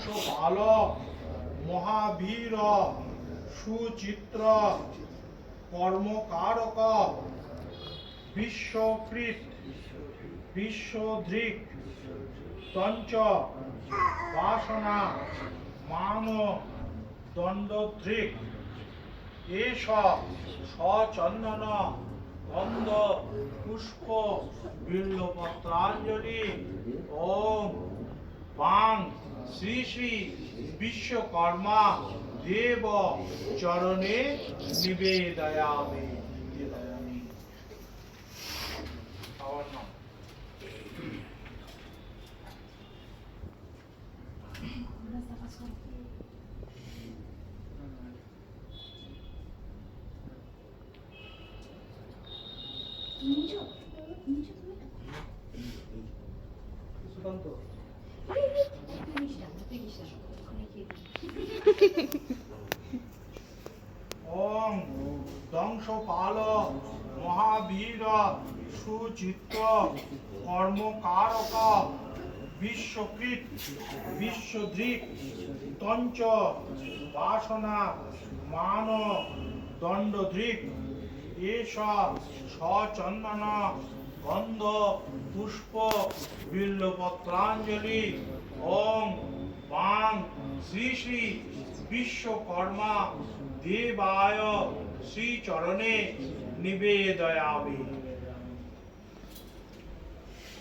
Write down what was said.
বালক মহাবীর সুচিত্র কর্মকারক বিশ্বকৃত বিশ্বধৃক তঞ্চ বাসনা মান দণ্ডধৃক এষ সচন্দন গন্ধ পুষ্প বিল্বপত্রাঞ্জলি ওম বাং শ্রী শ্রী বিশ্বকর্মা দেব চরণে নিবেদয়ামি। ওম দংশপাল মহাবীর সুচিত্র কর্মকারক বিশ্বকৃত বিশ্বধৃক তঞ্চ বাসনা মান দণ্ডধৃক এষ সচন্দন গন্ধ পুষ্প বিল্বপত্রাঞ্জলি ওম বাং শ্রী শ্রী বিশ্বকর্মা দেবায় শ্রী চরণে নিবেদয়ামি।